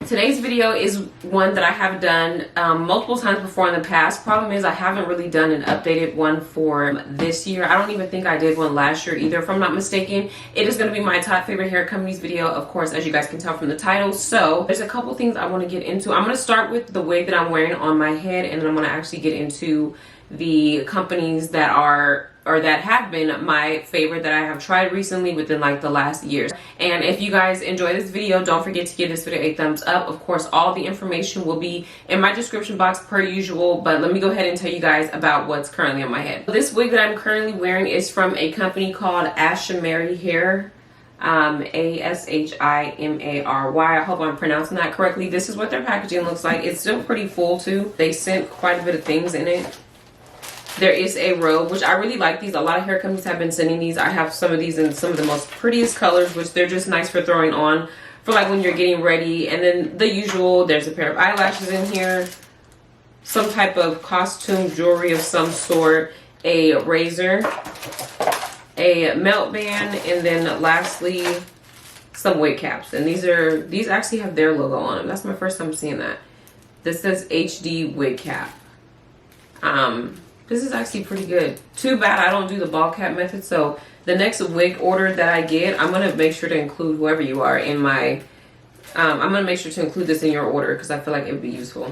Today's video is one that I have done multiple times before in the past. Problem is I haven't really done an updated one for this year. I don't even think I did one last year either, if I'm not mistaken. It is going to be my top favorite hair companies video, of course, as you guys can tell from the title. So there's a couple things I want to get into. I'm going to start with the wig that I'm wearing on my head, and then I'm going to actually get into the companies that are or that have been my favorite that I have tried recently within like the last years. And if you guys enjoy this video, don't forget to give this video a thumbs up. Of course, all the information will be in my description box per usual, but let me go ahead and tell you guys about what's currently on my head. This wig that I'm currently wearing is from a company called Ashimary Hair. Ashimary. I hope I'm pronouncing that correctly. This is what their packaging looks like. It's still pretty full too. They sent quite a bit of things in it. There is a robe, which I really like these. A lot of hair companies have been sending these. I have some of these in some of the most prettiest colors, which they're just nice for throwing on for like when you're getting ready. And then the usual, there's a pair of eyelashes in here, some type of costume jewelry of some sort, a razor, a melt band, and then lastly some wig caps. And these actually have their logo on them. That's my first time seeing that. This says HD wig cap. This is actually pretty good. Too bad I don't do the ball cap method, so the next wig order that I get, I'm gonna make sure to include whoever you are in my I'm gonna make sure to include this in your order because I feel like it would be useful.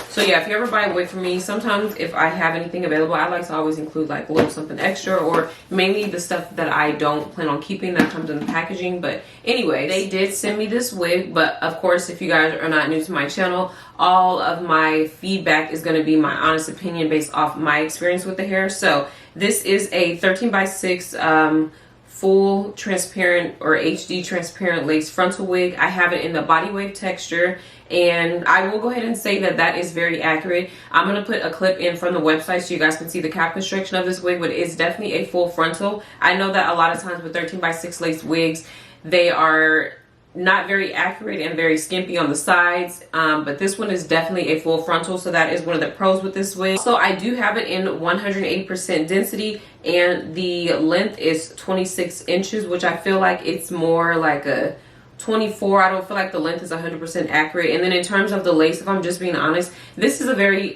So yeah, if you ever buy a wig from me, sometimes if I have anything available, I like to always include like a little something extra, or mainly the stuff that I don't plan on keeping that comes in the packaging. But anyway, they did send me this wig, but of course, if you guys are not new to my channel, all of my feedback is going to be my honest opinion based off my experience with the hair. So this is a 13x6 full transparent or HD transparent lace frontal wig. I have it in the body wave texture, and I will go ahead and say that that is very accurate. I'm going to put a clip in from the website so you guys can see the cap construction of this wig, but it's definitely a full frontal. I know that a lot of times with 13x6 lace wigs, they are not very accurate and very skimpy on the sides, but this one is definitely a full frontal, so that is one of the pros with this wig. So I do have it in 180% density, and the length is 26 inches, which I feel like it's more like a 24. I don't feel like the length is 100% accurate. And then in terms of the lace, if I'm just being honest, this is a very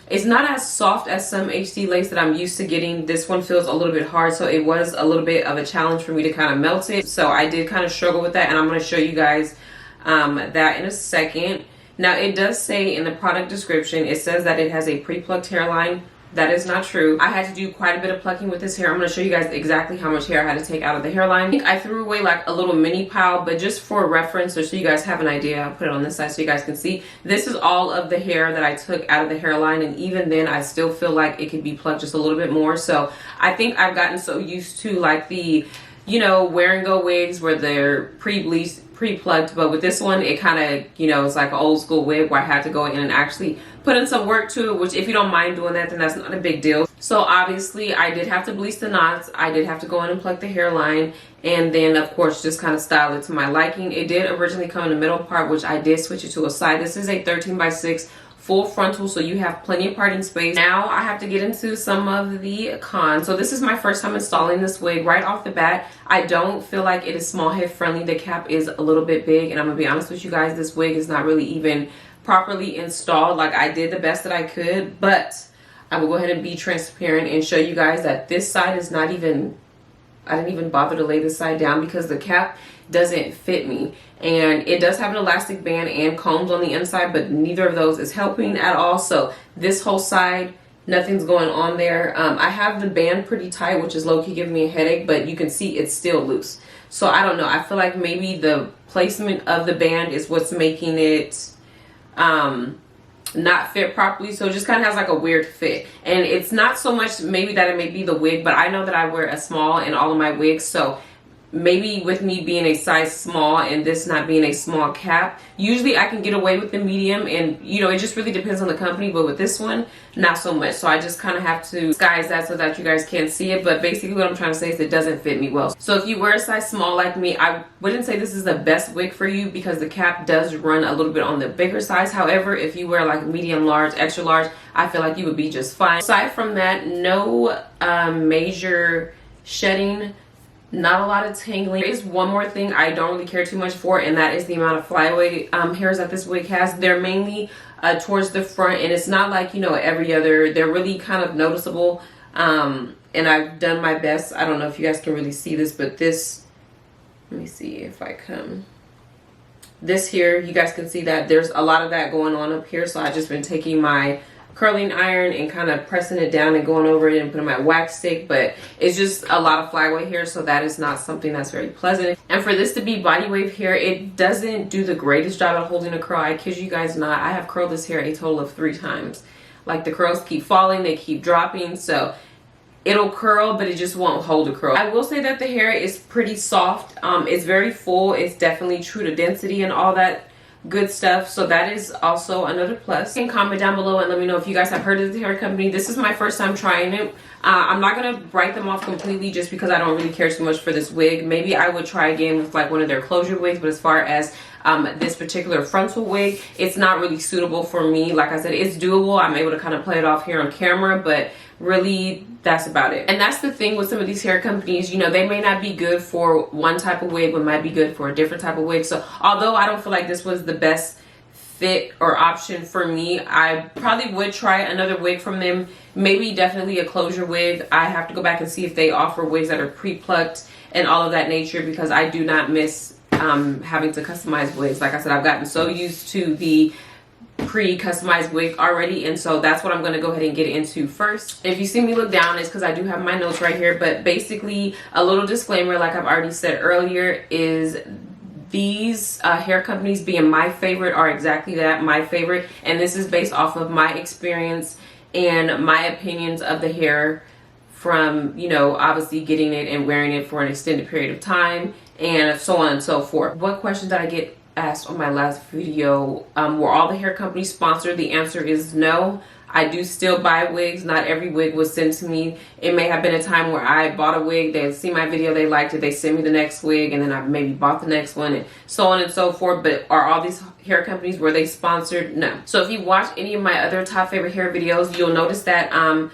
it's not as soft as some HD lace that I'm used to getting. This one feels a little bit hard, so it was a little bit of a challenge for me to kind of melt it. So I did kind of struggle with that, and I'm going to show you guys that in a second. Now, it does say in the product description, it says that it has a pre-plucked hairline. That is not true. I had to do quite a bit of plucking with this hair. I'm going to show you guys exactly how much hair I had to take out of the hairline. I think I threw away like a little mini pile, but just for reference or so you guys have an idea, I'll put it on this side so you guys can see. This is all of the hair that I took out of the hairline, and even then I still feel like it could be plucked just a little bit more. So I think I've gotten so used to like the, you know, wear and go wigs where they're pre-bleached, pre-plucked, but with this one it kind of, you know, it's like an old school wig where I had to go in and actually put in some work to it, which if you don't mind doing that, then that's not a big deal. So obviously I did have to bleach the knots, I did have to go in and pluck the hairline, and then of course just kind of style it to my liking. It did originally come in the middle part, which I did switch it to a side. This is a 13x6 full frontal, so you have plenty of parting space. Now I have to get into some of the cons. So this is my first time installing this wig. Right off the bat, I don't feel like it is small head friendly. The cap is a little bit big, and I'm gonna be honest with you guys, this wig is not really even properly installed. Like, I did the best that I could, but I will go ahead and be transparent and show you guys that this side is not even, I didn't even bother to lay this side down because the cap doesn't fit me. And it does have an elastic band and combs on the inside, but neither of those is helping at all. So this whole side, nothing's going on there. I have the band pretty tight, which is low-key giving me a headache, but you can see it's still loose. So I don't know, I feel like maybe the placement of the band is what's making it not fit properly. So it just kind of has like a weird fit, and it's not so much maybe that it may be the wig, but I know that I wear a small in all of my wigs, so maybe with me being a size small and this not being a small cap, usually I can get away with the medium, and you know, it just really depends on the company, but with this one, not so much. So I just kind of have to disguise that so that you guys can't see it, but basically what I'm trying to say is it doesn't fit me well. So if you wear a size small like me, I wouldn't say this is the best wig for you because the cap does run a little bit on the bigger size. However, if you wear like medium large, extra large, I feel like you would be just fine. Aside from that, no major shedding Not a lot of tangling. There is one more thing I don't really care too much for, and that is the amount of flyaway hairs that this wig has. They're mainly towards the front, and it's not like, you know, every other. They're really kind of noticeable, and I've done my best. I don't know if you guys can really see this, but this, let me see if I come. This here, you guys can see that there's a lot of that going on up here, so I've just been taking my curling iron and kind of pressing it down and going over it and putting my wax stick, but it's just a lot of flyaway hair, so that is not something that's very pleasant. And for this to be body wave hair, it doesn't do the greatest job at holding a curl. I kid you guys not, I have curled this hair a total of 3 times. Like, the curls keep falling, they keep dropping, so it'll curl, but it just won't hold a curl. I will say that the hair is pretty soft. It's very full. It's definitely true to density and all that good stuff, so that is also another plus. You can comment down below and let me know if you guys have heard of the hair company. This is my first time trying it. I'm not gonna write them off completely just because I don't really care too much for this wig. Maybe I would try again with like one of their closure wigs, but as far as this particular frontal wig, it's not really suitable for me. Like I said, it's doable. I'm able to kind of play it off here on camera, but really that's about it. And that's the thing with some of these hair companies, you know, they may not be good for one type of wig, but might be good for a different type of wig. So although I don't feel like this was the best fit or option for me, I probably would try another wig from them. Maybe definitely a closure wig. I have to go back and see if they offer wigs that are pre-plucked and all of that nature, because I do not miss having to customize wigs. Like I said, I've gotten so used to the pre-customized wig already, and so that's what I'm going to go ahead and get into first. If you see me look down, it's because I do have my notes right here, but basically a little disclaimer, like I've already said earlier, is these hair companies being my favorite are exactly that, my favorite, and this is based off of my experience and my opinions of the hair from, you know, obviously getting it and wearing it for an extended period of time and so on and so forth. What question did I get asked on my last video? Were all the hair companies sponsored? The answer is no. I do still buy wigs. Not every wig was sent to me. It may have been a time where I bought a wig, they see my video, they liked it, they sent me the next wig, and then I maybe bought the next one, and so on and so forth. But are all these hair companies, were they sponsored? No. So if you watch any of my other top favorite hair videos, you'll notice that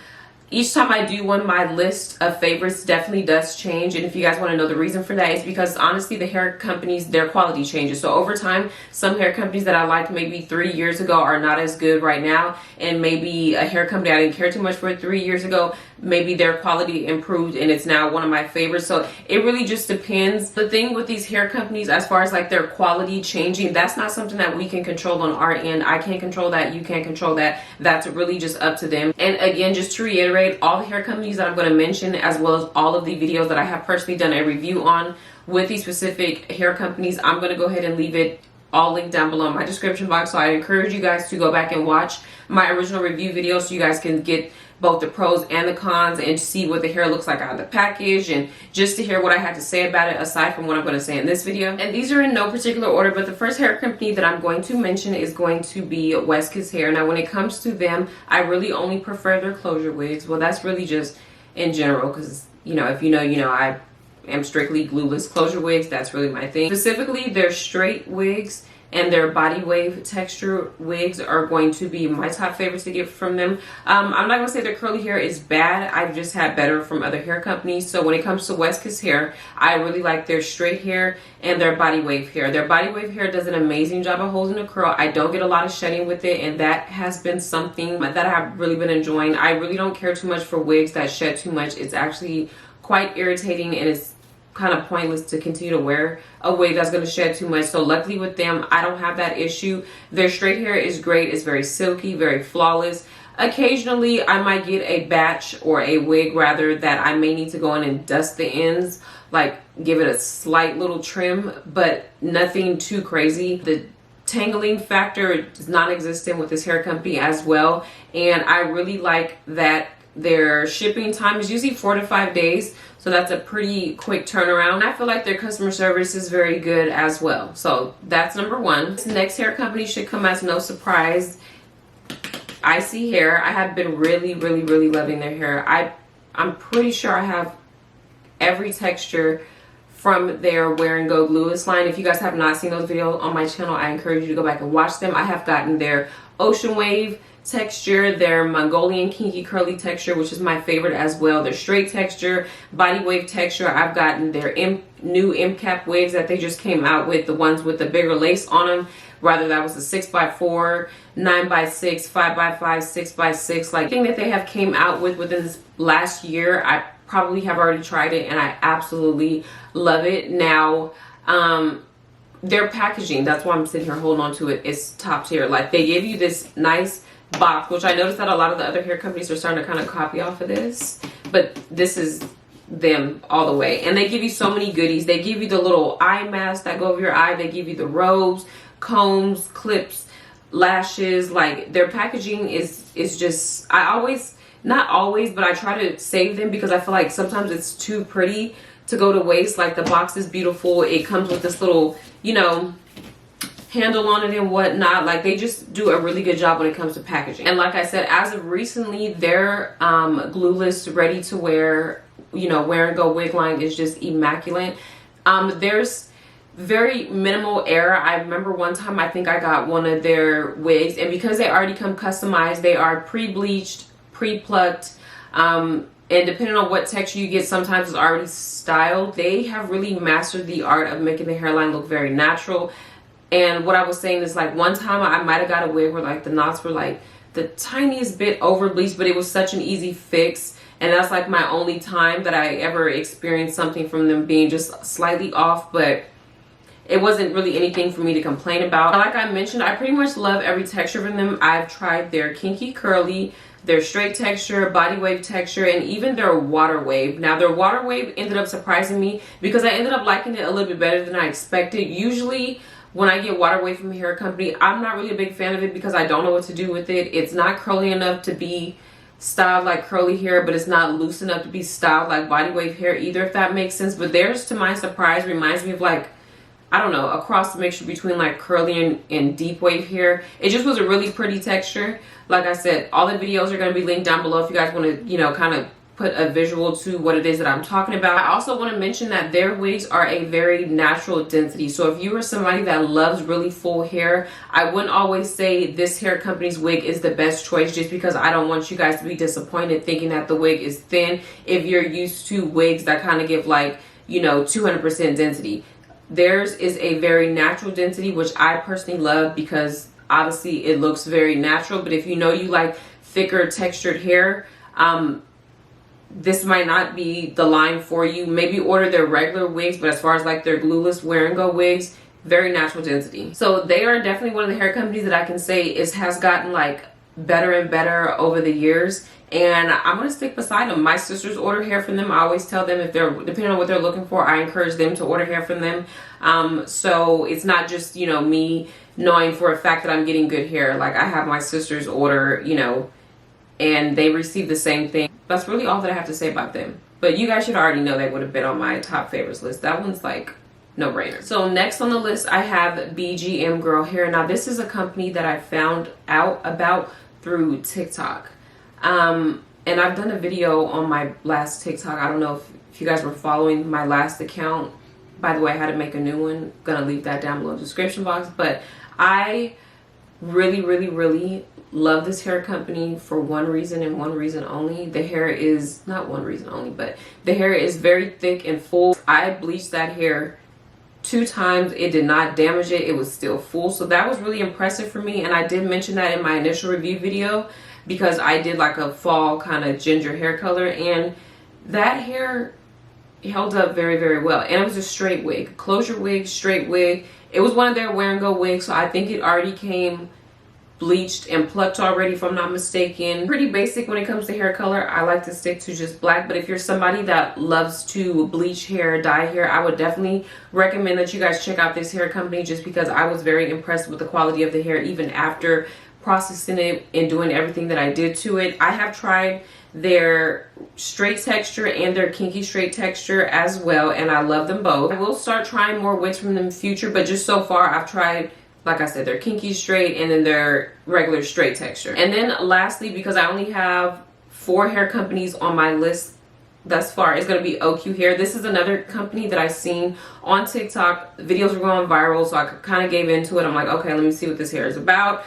each time I do one, my list of favorites definitely does change. And if you guys want to know the reason for that, it's because honestly, the hair companies, their quality changes. So over time, some hair companies that I liked maybe 3 years ago are not as good right now. And maybe a hair company I didn't care too much for 3 years ago, maybe their quality improved and it's now one of my favorites. So it really just depends. The thing with these hair companies, as far as like their quality changing, that's not something that we can control on our end. I can't control that. You can't control that. That's really just up to them. And again, just to reiterate, all the hair companies that I'm going to mention, as well as all of the videos that I have personally done a review on with these specific hair companies, I'm going to go ahead and leave it all linked down below in my description box. So I encourage you guys to go back and watch my original review video so you guys can get both the pros and the cons and see what the hair looks like out of the package, and just to hear what I had to say about it aside from what I'm going to say in this video. And these are in no particular order, but the first hair company that I'm going to mention is going to be Weskus Hair. Now when it comes to them, I really only prefer their closure wigs. Well, that's really just in general, because you know, if you know, you know, I am strictly glueless closure wigs. That's really my thing. Specifically their straight wigs and their body wave texture wigs are going to be my top favorites to get from them. I'm not gonna say their curly hair is bad. I've just had better from other hair companies. So when it comes to Weskus Hair, I really like their straight hair and their body wave hair. Their body wave hair does an amazing job of holding a curl. I don't get a lot of shedding with it, and that has been something that I have really been enjoying. I really don't care too much for wigs that shed too much. It's actually quite irritating, and it's kind of pointless to continue to wear a wig that's going to shed too much. So luckily with them, I don't have that issue. Their straight hair is great. It's very silky, very flawless. Occasionally I might get a batch, or a wig rather, that I may need to go in and dust the ends, like give it a slight little trim, but nothing too crazy. The tangling factor is non-existent with this hair company as well, and I really like that their shipping time is usually 4 to 5 days, so that's a pretty quick turnaround. I feel like their customer service is very good as well. So that's number one. This next hair company should come as no surprise. Icy Hair. I have been really loving their hair. I'm pretty sure I have every texture from their Wear and Go Glueless line. If you guys have not seen those videos on my channel, I encourage you to go back and watch them. I have gotten their Ocean Wave, texture, their Mongolian kinky curly texture, which is my favorite as well, their straight texture, body wave texture. I've gotten their new M cap wigs that they just came out with, the ones with the bigger lace on them. Rather, that was the 6x4, 9x6, 5x5, 6x6. Like, thing that they have came out with within this last year, I probably have already tried it and I absolutely love it. Now, their packaging, that's why I'm sitting here holding on to it, is top tier. Like, they give you this nice box, which I noticed that a lot of the other hair companies are starting to kind of copy off of this, but this is them all the way. And they give you so many goodies. They give you the little eye masks that go over your eye. They give you the robes, combs, clips, lashes. Like, their packaging is just, I always, not always, but I try to save them because I feel like sometimes it's too pretty to go to waste. Like, the box is beautiful. It comes with this little, you know, handle on it and whatnot. Like, they just do a really good job when it comes to packaging. And like I said, as of recently, their glueless ready to wear, you know, wear and go wig line is just immaculate. There's very minimal error. I remember one time I think I got one of their wigs, and because they already come customized, they are pre-bleached, pre-plucked, and depending on what texture you get, sometimes it's already styled. They have really mastered the art of making the hairline look very natural. And what I was saying is, like, one time I might have got a wig where like the knots were like the tiniest bit over bleached, but it was such an easy fix. And that's like my only time that I ever experienced something from them being just slightly off, but it wasn't really anything for me to complain about. Like I mentioned, I pretty much love every texture from them. I've tried their kinky curly, their straight texture, body wave texture, and even their water wave. Now, their water wave ended up surprising me because I ended up liking it a little bit better than I expected. Usually when I get water wave from a hair company, I'm not really a big fan of it because I don't know what to do with it. It's not curly enough to be styled like curly hair, but it's not loose enough to be styled like body wave hair either, if that makes sense. But theirs, to my surprise, reminds me of, like, I don't know, a cross mixture between like curly and deep wave hair. It just was a really pretty texture. Like I said, all the videos are going to be linked down below if you guys want to, you know, kind of put a visual to what it is that I'm talking about. I also want to mention that their wigs are a very natural density. So if you are somebody that loves really full hair, I wouldn't always say this hair company's wig is the best choice, just because I don't want you guys to be disappointed thinking that the wig is thin if you're used to wigs that kind of give, like, you know, 200% density. Theirs is a very natural density, which I personally love because obviously it looks very natural. But if you know you like thicker textured hair, this might not be the line for you. Maybe order their regular wigs, but as far as like their glueless wear and go wigs, very natural density. So they are definitely one of the hair companies that I can say has gotten like better and better over the years, and I'm gonna stick beside them. My sisters order hair from them. I always tell them, if they're, depending on what they're looking for, I encourage them to order hair from them. So it's not just, you know, me knowing for a fact that I'm getting good hair. Like, I have my sisters order, you know, and they receive the same thing. That's really all that I have to say about them. But you guys should already know they would have been on my top favorites list. That one's like no brainer. So next on the list, I have BGM Girl Hair. Now, this is a company that I found out about through TikTok. And I've done a video on my last TikTok. I don't know if you guys were following my last account. By the way, I had to make a new one. Gonna leave that down below in the description box. But I really, really, really love this hair company for one reason and one reason only. The hair is, not one reason only, but the hair is very thick and full. I bleached that hair 2 times. It did not damage it. It was still full. So that was really impressive for me. And I did mention that in my initial review video because I did like a fall kind of ginger hair color, and that hair held up very, very well. And it was a straight wig, closure wig, straight wig. It was one of their wear and go wigs, so I think it already came bleached and plucked already, if I'm not mistaken. Pretty basic when it comes to hair color. I like to stick to just black, but if you're somebody that loves to bleach hair, dye hair, I would definitely recommend that you guys check out this hair company, just because I was very impressed with the quality of the hair even after processing it and doing everything that I did to it. I have tried their straight texture and their kinky straight texture as well, and I love them both. I will start trying more wigs from them in the future, but just so far I've tried, like I said, their kinky straight and then their regular straight texture. And then lastly, because I only have 4 hair companies on my list thus far, is going to be OQ Hair. This is another company that I've seen on TikTok. Videos were going viral, so I kind of gave into it. I'm like, okay, let me see what this hair is about.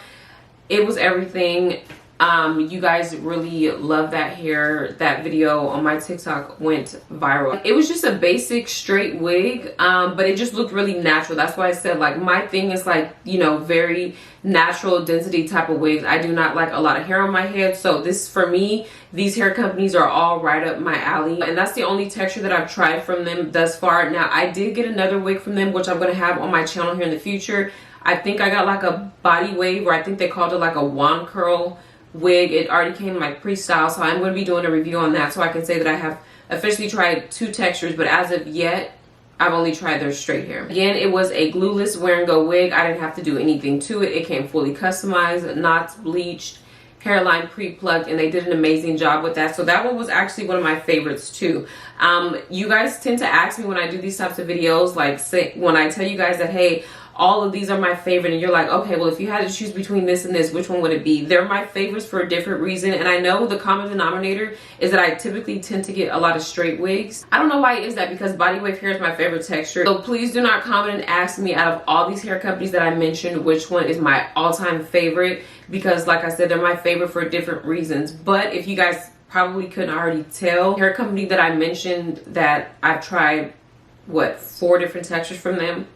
It was everything. You guys really love that hair. That video on my TikTok went viral. It was just a basic straight wig, but it just looked really natural. That's why I said, like, my thing is like, you know, very natural density type of wigs. I do not like a lot of hair on my head, so this, for me, these hair companies are all right up my alley, and that's the only texture that I've tried from them thus far. Now, I did get another wig from them, which I'm going to have on my channel here in the future. I think I got like a body wave, or I think they called it like a wand curl wig. It already came like pre-styled, so I'm going to be doing a review on that, so I can say that I have officially tried 2 textures, but as of yet, I've only tried their straight hair. Again, it was a glueless wear and go wig. I didn't have to do anything to it. It came fully customized, knots, bleached, hairline pre-plucked, and they did an amazing job with that. So that one was actually one of my favorites too. You guys tend to ask me when I do these types of videos, like, say, when I tell you guys that, hey, all of these are my favorite, and you're like, okay, well, if you had to choose between this and this, which one would it be? They're my favorites for a different reason, and I know the common denominator is that I typically tend to get a lot of straight wigs. I don't know why it is that, because body wave hair is my favorite texture. So please do not comment and ask me, out of all these hair companies that I mentioned, which one is my all-time favorite, because like I said, they're my favorite for different reasons. But if you guys probably couldn't already tell, hair company that I mentioned that I've tried, what, 4 different textures from them,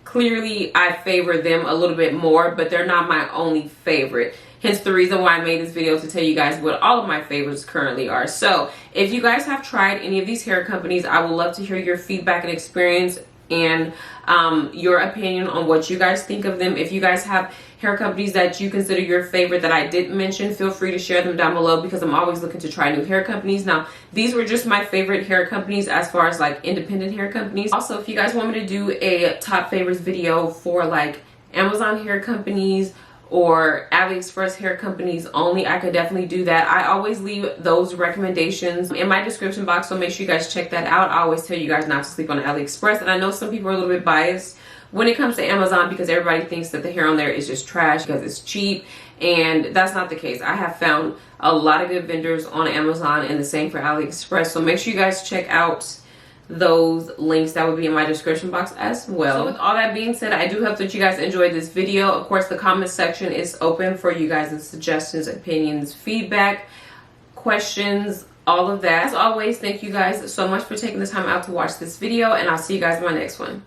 clearly I favor them a little bit more, but they're not my only favorite. Hence the reason why I made this video, to tell you guys what all of my favorites currently are. So if you guys have tried any of these hair companies, I would love to hear your feedback and experience, and your opinion on what you guys think of them. If you guys have hair companies that you consider your favorite that I didn't mention, feel free to share them down below, because I'm always looking to try new hair companies. Now, these were just my favorite hair companies as far as like independent hair companies. Also, if you guys want me to do a top favorites video for like Amazon hair companies or AliExpress hair companies only, I could definitely do that. I always leave those recommendations in my description box, so make sure you guys check that out. I always tell you guys not to sleep on AliExpress, and I know some people are a little bit biased when it comes to Amazon, because everybody thinks that the hair on there is just trash because it's cheap, and that's not the case. I have found a lot of good vendors on Amazon, and the same for AliExpress, so make sure you guys check out those links that would be in my description box as well. So with all that being said, I do hope that you guys enjoyed this video. Of course, the comment section is open for you guys' suggestions, opinions, feedback, questions, all of that. As always, thank you guys so much for taking the time out to watch this video, and I'll see you guys in my next one.